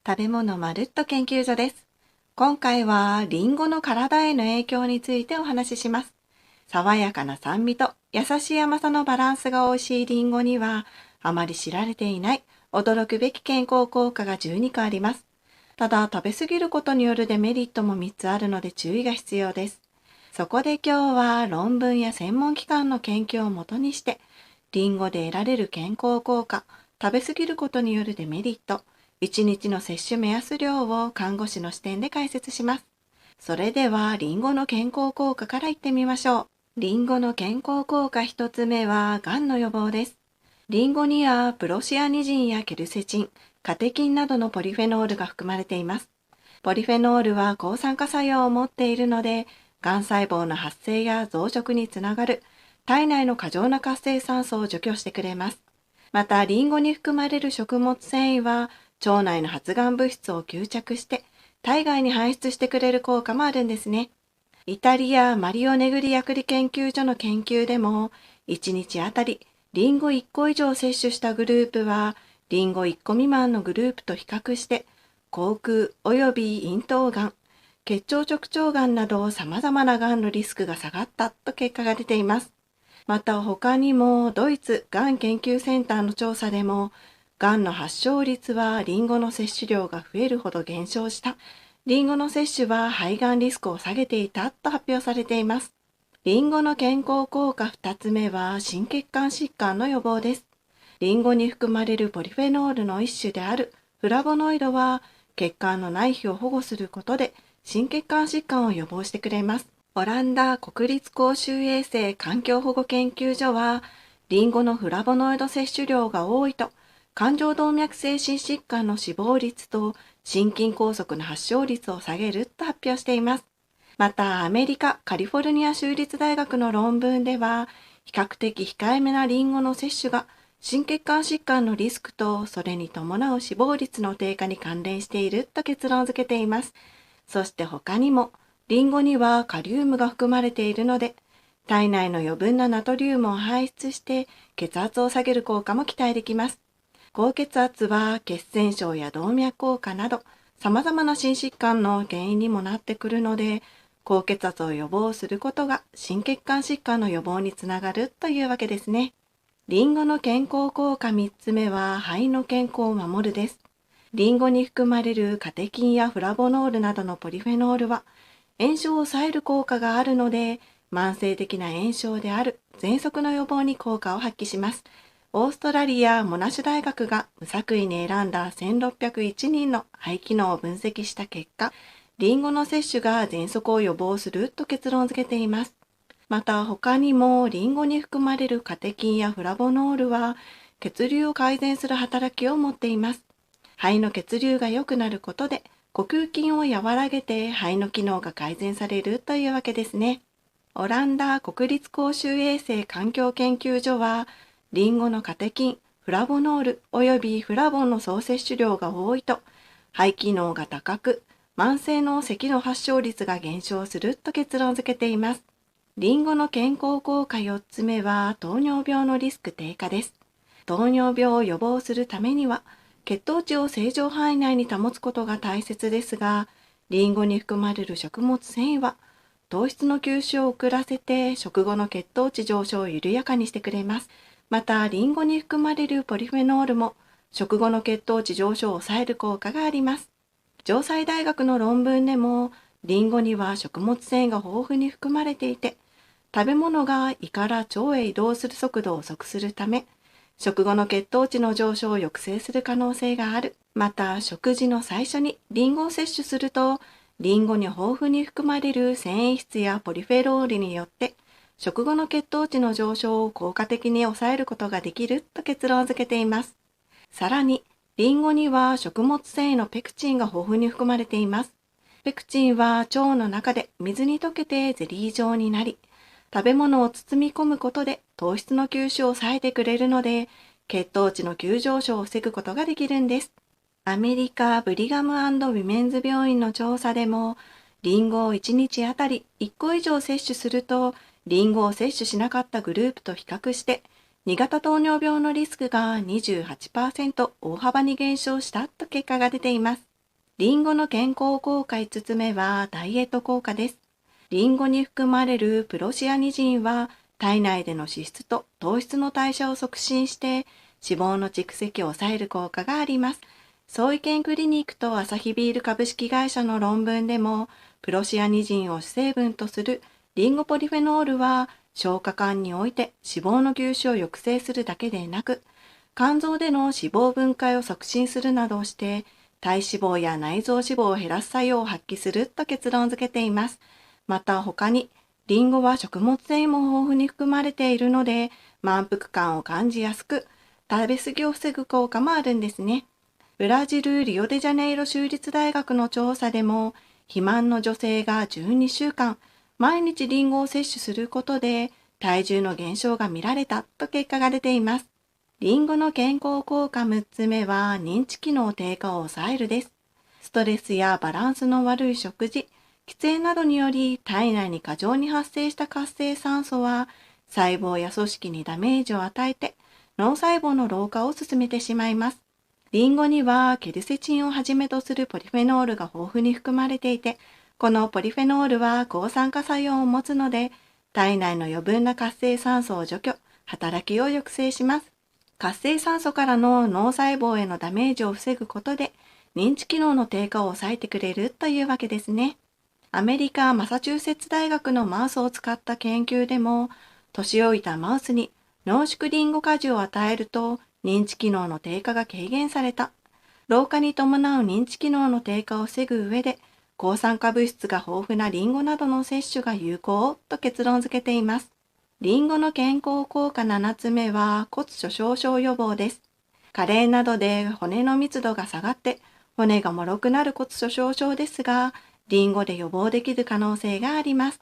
食べ物まるっと研究所です。今回はリンゴの体への影響についてお話しします。爽やかな酸味と優しい甘さのバランスが美味しいリンゴには、あまり知られていない驚くべき健康効果が12個あります。ただ、食べ過ぎることによるデメリットも3つあるので注意が必要です。そこで今日は論文や専門機関の研究をもとにして、リンゴで得られる健康効果、食べ過ぎることによるデメリット、1日の摂取目安量を看護師の視点で解説します。それでは、リンゴの健康効果からいってみましょう。リンゴの健康効果1つ目は、がんの予防です。リンゴにはプロシアニジンやケルセチン、カテキンなどのポリフェノールが含まれています。ポリフェノールは抗酸化作用を持っているので、がん細胞の発生や増殖につながる体内の過剰な活性酸素を除去してくれます。また、リンゴに含まれる食物繊維は、腸内の発がん物質を吸着して、体外に排出してくれる効果もあるんですね。イタリア・マリオ・ネグリ薬理研究所の研究でも、1日あたりリンゴ1個以上摂取したグループは、リンゴ1個未満のグループと比較して、口腔及び咽頭がん、結腸直腸がんなど様々ながんのリスクが下がったと結果が出ています。また他にもドイツがん研究センターの調査でも、がんの発症率はリンゴの摂取量が増えるほど減少した。リンゴの摂取は肺がんリスクを下げていたと発表されています。リンゴの健康効果2つ目は心血管疾患の予防です。リンゴに含まれるポリフェノールの一種であるフラボノイドは、血管の内皮を保護することで心血管疾患を予防してくれます。オランダ国立公衆衛生環境保護研究所は、リンゴのフラボノイド摂取量が多いと、冠状動脈性心疾患の死亡率と心筋梗塞の発症率を下げると発表しています。また、アメリカカリフォルニア州立大学の論文では、比較的控えめなリンゴの摂取が心血管疾患のリスクとそれに伴う死亡率の低下に関連していると結論付けています。そして他にも、リンゴにはカリウムが含まれているので、体内の余分なナトリウムを排出して血圧を下げる効果も期待できます。高血圧は血栓症や動脈硬化など様々な心疾患の原因にもなってくるので、高血圧を予防することが心血管疾患の予防につながるというわけですね。リンゴの健康効果3つ目は肺の健康を守るです。リンゴに含まれるカテキンやフラボノールなどのポリフェノールは、炎症を抑える効果があるので、慢性的な炎症である喘息の予防に効果を発揮します。オーストラリア・モナシュ大学が無作為に選んだ1601人の肺機能を分析した結果、リンゴの摂取が喘息を予防すると結論付けています。また他にもリンゴに含まれるカテキンやフラボノールは血流を改善する働きを持っています。肺の血流が良くなることで呼吸筋を和らげて肺の機能が改善されるというわけですね。オランダ国立公衆衛生環境研究所は、リンゴのカテキン、フラボノールおよびフラボンの総摂取量が多いと、肺機能が高く、慢性の咳の発症率が減少すると結論付けています。リンゴの健康効果4つ目は糖尿病のリスク低下です。糖尿病を予防するためには、血糖値を正常範囲内に保つことが大切ですが、リンゴに含まれる食物繊維は、糖質の吸収を遅らせて食後の血糖値上昇を緩やかにしてくれます。また、リンゴに含まれるポリフェノールも、食後の血糖値上昇を抑える効果があります。城西大学の論文でも、リンゴには食物繊維が豊富に含まれていて、食べ物が胃から腸へ移動する速度を遅くするため、食後の血糖値の上昇を抑制する可能性がある。また、食事の最初にリンゴを摂取すると、リンゴに豊富に含まれる繊維質やポリフェノールによって、食後の血糖値の上昇を効果的に抑えることができると結論付けています。さらに、リンゴには食物繊維のペクチンが豊富に含まれています。ペクチンは腸の中で水に溶けてゼリー状になり、食べ物を包み込むことで糖質の吸収を抑えてくれるので、血糖値の急上昇を防ぐことができるんです。アメリカブリガム&ウィメンズ病院の調査でも、リンゴを1日あたり1個以上摂取すると、リンゴを摂取しなかったグループと比較して、2型糖尿病のリスクが 28% 大幅に減少したと結果が出ています。リンゴの健康効果5つ目はダイエット効果です。リンゴに含まれるプロシアニジンは体内での脂質と糖質の代謝を促進して脂肪の蓄積を抑える効果があります。創意研クリニックとアサヒビール株式会社の論文でも、プロシアニジンを主成分とするリンゴポリフェノールは消化管において脂肪の吸収を抑制するだけでなく、肝臓での脂肪分解を促進するなどして、体脂肪や内臓脂肪を減らす作用を発揮すると結論付けています。また他に、リンゴは食物繊維も豊富に含まれているので、満腹感を感じやすく、食べ過ぎを防ぐ効果もあるんですね。ブラジル・リオデジャネイロ州立大学の調査でも、肥満の女性が12週間、毎日リンゴを摂取することで、体重の減少が見られたと結果が出ています。リンゴの健康効果6つ目は、認知機能低下を抑えるです。ストレスやバランスの悪い食事、喫煙などにより体内に過剰に発生した活性酸素は、細胞や組織にダメージを与えて、脳細胞の老化を進めてしまいます。リンゴにはケルセチンをはじめとするポリフェノールが豊富に含まれていて、このポリフェノールは抗酸化作用を持つので、体内の余分な活性酸素を除去、働きを抑制します。活性酸素からの脳細胞へのダメージを防ぐことで、認知機能の低下を抑えてくれるというわけですね。アメリカ・マサチューセッツ大学のマウスを使った研究でも、年老いたマウスに濃縮リンゴ果汁を与えると、認知機能の低下が軽減された。老化に伴う認知機能の低下を防ぐ上で、抗酸化物質が豊富なリンゴなどの摂取が有効と結論付けています。リンゴの健康効果7つ目は骨粗鬆症予防です。加齢などで骨の密度が下がって骨が脆くなる骨粗鬆症ですが、リンゴで予防できる可能性があります。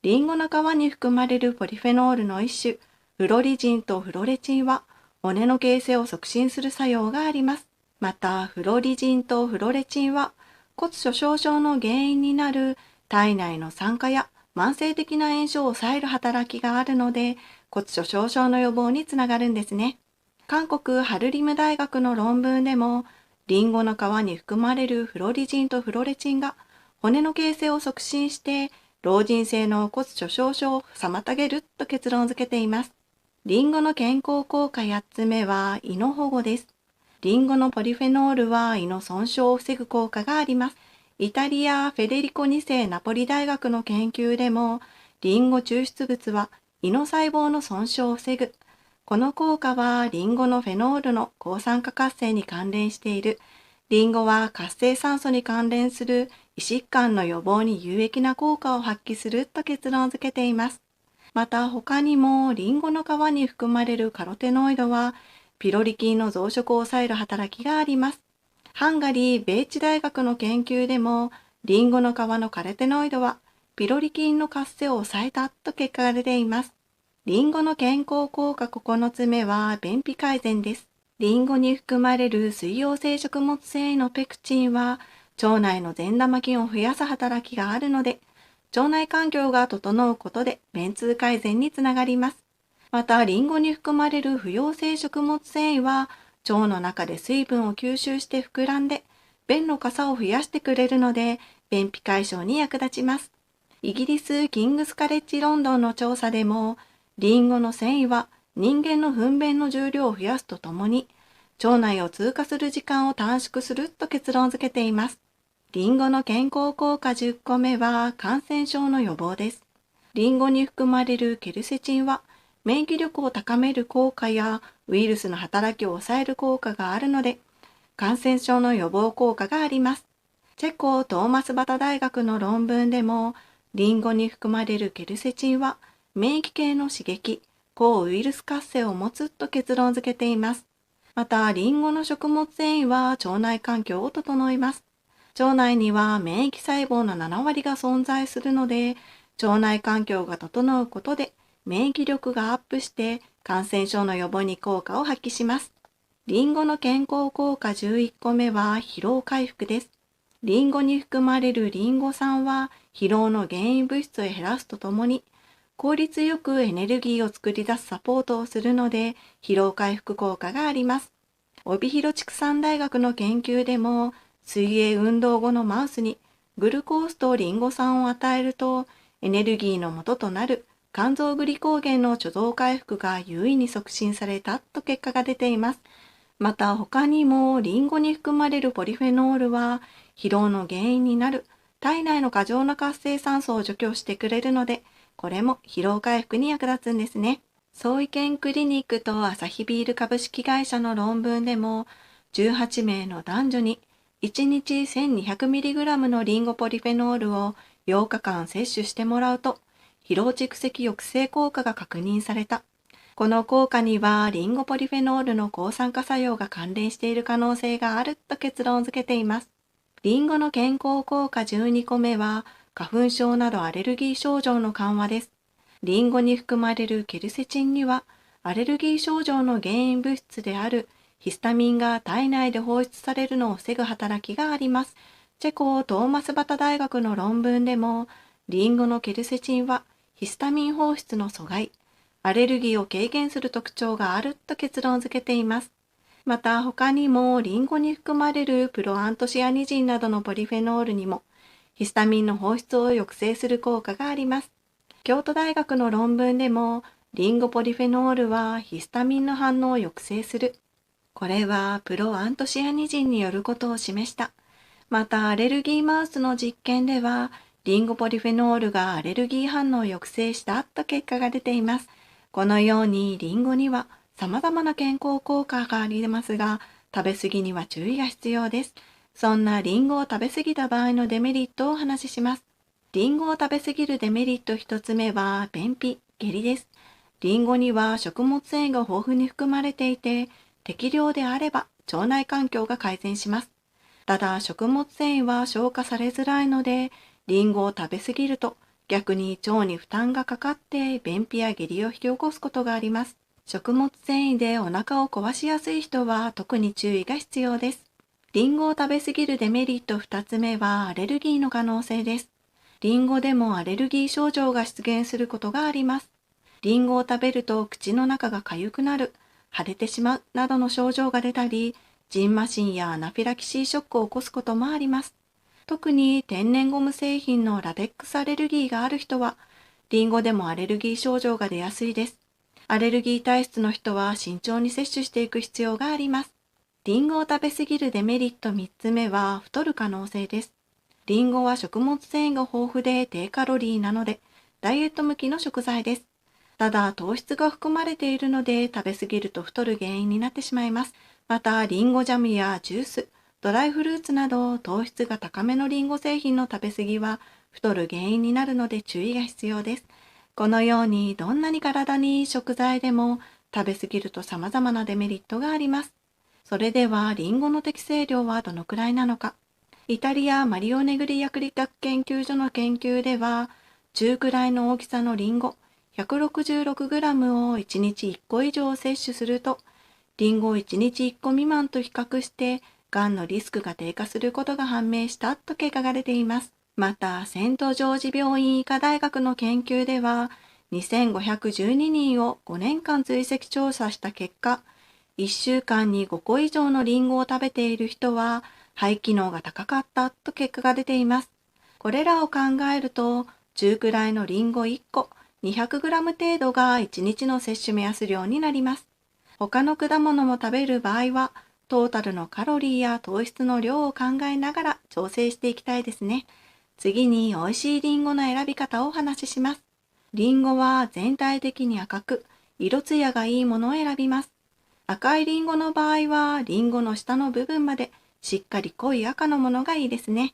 リンゴの皮に含まれるポリフェノールの一種、フロリジンとフロレチンは骨の形成を促進する作用があります。また、フロリジンとフロレチンは骨粗鬆症の原因になる体内の酸化や慢性的な炎症を抑える働きがあるので、骨粗鬆症の予防につながるんですね。韓国ハルリム大学の論文でも、リンゴの皮に含まれるフロリジンとフロレチンが骨の形成を促進して、老人性の骨粗鬆症を妨げると結論付けています。リンゴの健康効果8つ目は胃の保護です。リンゴのポリフェノールは胃の損傷を防ぐ効果があります。イタリア・フェデリコ2世ナポリ大学の研究でも、リンゴ抽出物は胃の細胞の損傷を防ぐ。この効果はリンゴのフェノールの抗酸化活性に関連している。リンゴは活性酸素に関連する胃疾患の予防に有益な効果を発揮すると結論付けています。また他にもリンゴの皮に含まれるカロテノイドはピロリ菌の増殖を抑える働きがあります。ハンガリー・ベーチ大学の研究でもリンゴの皮のカロテノイドはピロリ菌の活性を抑えたと結果が出ています。リンゴの健康効果9つ目は便秘改善です。リンゴに含まれる水溶性食物繊維のペクチンは腸内の善玉菌を増やす働きがあるので、腸内環境が整うことで便通改善につながります。また、リンゴに含まれる不溶性食物繊維は、腸の中で水分を吸収して膨らんで、便の傘を増やしてくれるので、便秘解消に役立ちます。イギリス・キングスカレッジロンドンの調査でも、リンゴの繊維は人間の糞便の重量を増やすとともに、腸内を通過する時間を短縮すると結論付けています。リンゴの健康効果10個目は感染症の予防です。リンゴに含まれるケルセチンは免疫力を高める効果やウイルスの働きを抑える効果があるので、感染症の予防効果があります。チェコ・トーマスバタ大学の論文でも、リンゴに含まれるケルセチンは免疫系の刺激、抗ウイルス活性を持つと結論付けています。また、リンゴの食物繊維は腸内環境を整えます。腸内には免疫細胞の7割が存在するので、腸内環境が整うことで免疫力がアップして感染症の予防に効果を発揮します。リンゴの健康効果11個目は疲労回復です。リンゴに含まれるリンゴ酸は疲労の原因物質を減らすとともに、効率よくエネルギーを作り出すサポートをするので疲労回復効果があります。帯広畜産大学の研究でも、水泳運動後のマウスにグルコースとリンゴ酸を与えると、エネルギーの元となる肝臓グリコーゲンの貯蔵回復が優位に促進されたと結果が出ています。また他にもリンゴに含まれるポリフェノールは疲労の原因になる体内の過剰な活性酸素を除去してくれるので、これも疲労回復に役立つんですね。創意研クリニックとアサヒビール株式会社の論文でも、18名の男女に1日 1200mg のリンゴポリフェノールを8日間摂取してもらうと、疲労蓄積抑制効果が確認された。この効果にはリンゴポリフェノールの抗酸化作用が関連している可能性があると結論付けています。リンゴの健康効果12個目は花粉症などアレルギー症状の緩和です。リンゴに含まれるケルセチンにはアレルギー症状の原因物質であるヒスタミンが体内で放出されるのを防ぐ働きがあります。チェコトーマスバタ大学の論文でも、リンゴのケルセチンはヒスタミン放出の阻害、アレルギーを軽減する特徴があると結論付けています。また他にもリンゴに含まれるプロアントシアニジンなどのポリフェノールにもヒスタミンの放出を抑制する効果があります。京都大学の論文でもリンゴポリフェノールはヒスタミンの反応を抑制する。これはプロアントシアニジンによることを示した。またアレルギーマウスの実験ではリンゴポリフェノールがアレルギー反応を抑制したと結果が出ています。このようにリンゴには様々な健康効果がありますが、食べ過ぎには注意が必要です。そんなリンゴを食べ過ぎた場合のデメリットをお話しします。リンゴを食べ過ぎるデメリット一つ目は便秘、下痢です。リンゴには食物繊維が豊富に含まれていて、適量であれば腸内環境が改善します。ただ食物繊維は消化されづらいので、リンゴを食べ過ぎると逆に腸に負担がかかって便秘や下痢を引き起こすことがあります。食物繊維でお腹を壊しやすい人は特に注意が必要です。リンゴを食べ過ぎるデメリット2つ目はアレルギーの可能性です。リンゴでもアレルギー症状が出現することがあります。リンゴを食べると口の中が痒くなる、腫れてしまうなどの症状が出たり、ジンマシンやアナフィラキシーショックを起こすこともあります。特に天然ゴム製品のラテックスアレルギーがある人は、リンゴでもアレルギー症状が出やすいです。アレルギー体質の人は慎重に摂取していく必要があります。リンゴを食べ過ぎるデメリット3つ目は太る可能性です。リンゴは食物繊維が豊富で低カロリーなので、ダイエット向きの食材です。ただ糖質が含まれているので食べ過ぎると太る原因になってしまいます。またリンゴジャムやジュース、ドライフルーツなど糖質が高めのリンゴ製品の食べ過ぎは太る原因になるので注意が必要です。このようにどんなに体にいい食材でも食べ過ぎると様々なデメリットがあります。それではリンゴの適正量はどのくらいなのか。イタリアマリオネグリ薬理学研究所の研究では、中くらいの大きさのリンゴ 166g を1日1個以上摂取すると、リンゴを1日1個未満と比較して、がんのリスクが低下することが判明したと結果が出ています。また、セントジョージ病院医科大学の研究では、2512人を5年間追跡調査した結果、1週間に5個以上のリンゴを食べている人は、肺機能が高かったと結果が出ています。これらを考えると、中くらいのリンゴ1個、200g 程度が1日の摂取目安量になります。他の果物も食べる場合は、トータルのカロリーや糖質の量を考えながら調整していきたいですね。次に美味しいリンゴの選び方をお話しします。リンゴは全体的に赤く、色艶がいいものを選びます。赤いリンゴの場合は、リンゴの下の部分までしっかり濃い赤のものがいいですね。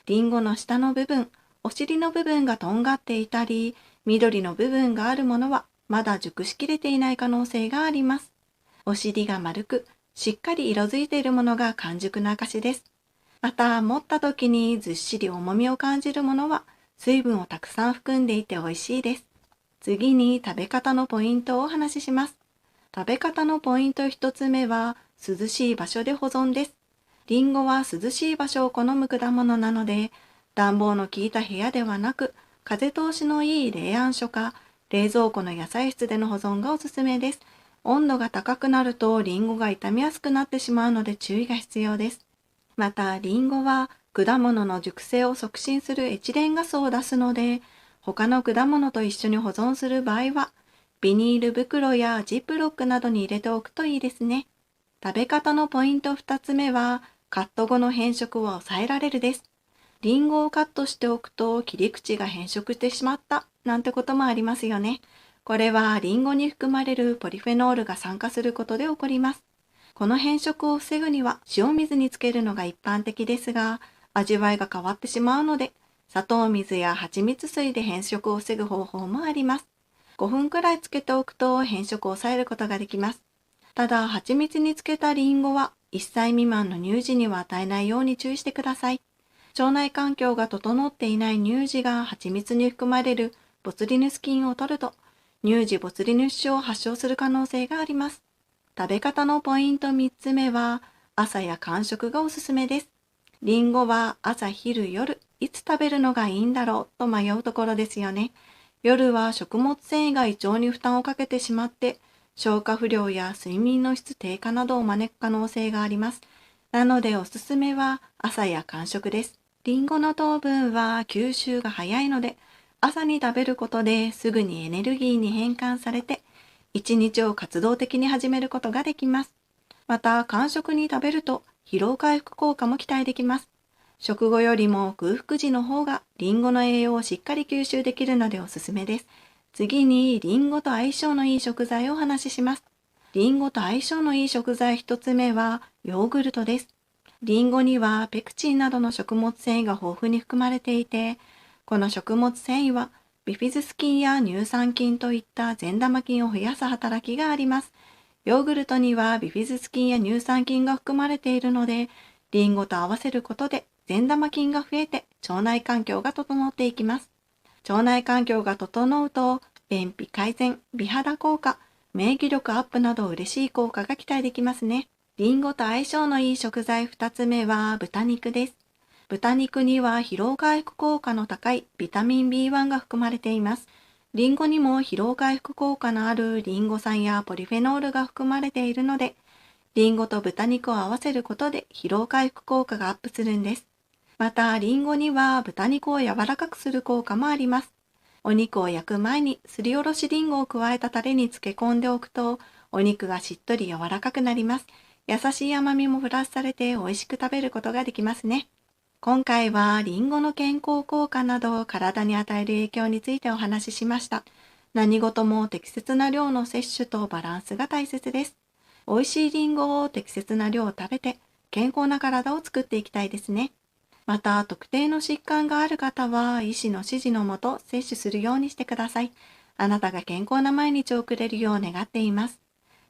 リンゴの下の部分、お尻の部分がとんがっていたり、緑の部分があるものはまだ熟しきれていない可能性があります。お尻が丸く、しっかり色づいているものが完熟な証です。また、持った時にずっしり重みを感じるものは、水分をたくさん含んでいて美味しいです。次に食べ方のポイントをお話しします。食べ方のポイント一つ目は、涼しい場所で保存です。リンゴは涼しい場所を好む果物なので、暖房の効いた部屋ではなく、風通しのいい冷暗所か、冷蔵庫の野菜室での保存がおすすめです。温度が高くなるとリンゴが傷みやすくなってしまうので注意が必要です。また、リンゴは果物の熟成を促進するエチレンガスを出すので、他の果物と一緒に保存する場合は、ビニール袋やジップロックなどに入れておくといいですね。食べ方のポイント2つ目は、カット後の変色を抑えられるです。リンゴをカットしておくと切り口が変色してしまったなんてこともありますよね。これはリンゴに含まれるポリフェノールが酸化することで起こります。この変色を防ぐには塩水につけるのが一般的ですが、味わいが変わってしまうので、砂糖水や蜂蜜水で変色を防ぐ方法もあります。5分くらいつけておくと変色を抑えることができます。ただ、蜂蜜につけたリンゴは1歳未満の乳児には与えないように注意してください。腸内環境が整っていない乳児が蜂蜜に含まれるボツリヌス菌を摂ると、乳児ボツリヌス症を発症する可能性があります。食べ方のポイント3つ目は、朝や間食がおすすめです。リンゴは朝、昼、夜、いつ食べるのがいいんだろうと迷うところですよね。夜は食物繊維が胃腸に負担をかけてしまって、消化不良や睡眠の質低下などを招く可能性があります。なのでおすすめは朝や間食です。リンゴの糖分は吸収が早いので、朝に食べることですぐにエネルギーに変換されて、一日を活動的に始めることができます。また、間食に食べると疲労回復効果も期待できます。食後よりも空腹時の方がリンゴの栄養をしっかり吸収できるのでおすすめです。次に、リンゴと相性のいい食材をお話しします。リンゴと相性のいい食材一つ目はヨーグルトです。リンゴにはペクチンなどの食物繊維が豊富に含まれていて、この食物繊維はビフィズス菌や乳酸菌といった善玉菌を増やす働きがあります。ヨーグルトにはビフィズス菌や乳酸菌が含まれているので、リンゴと合わせることで善玉菌が増えて腸内環境が整っていきます。腸内環境が整うと、便秘改善、美肌効果、免疫力アップなど嬉しい効果が期待できますね。リンゴと相性のいい食材2つ目は豚肉です。豚肉には疲労回復効果の高いビタミン B1 が含まれています。リンゴにも疲労回復効果のあるリンゴ酸やポリフェノールが含まれているので、リンゴと豚肉を合わせることで疲労回復効果がアップするんです。また、リンゴには豚肉を柔らかくする効果もあります。お肉を焼く前にすりおろしリンゴを加えたタレに漬け込んでおくと、お肉がしっとり柔らかくなります。優しい甘みもプラスされて美味しく食べることができますね。今回はリンゴの健康効果など体に与える影響についてお話ししました。何事も適切な量の摂取とバランスが大切です。美味しいリンゴを適切な量を食べて健康な体を作っていきたいですね。また、特定の疾患がある方は医師の指示のもと摂取するようにしてください。あなたが健康な毎日を送れるよう願っています。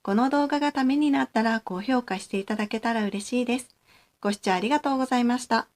この動画がためになったら高評価していただけたら嬉しいです。ご視聴ありがとうございました。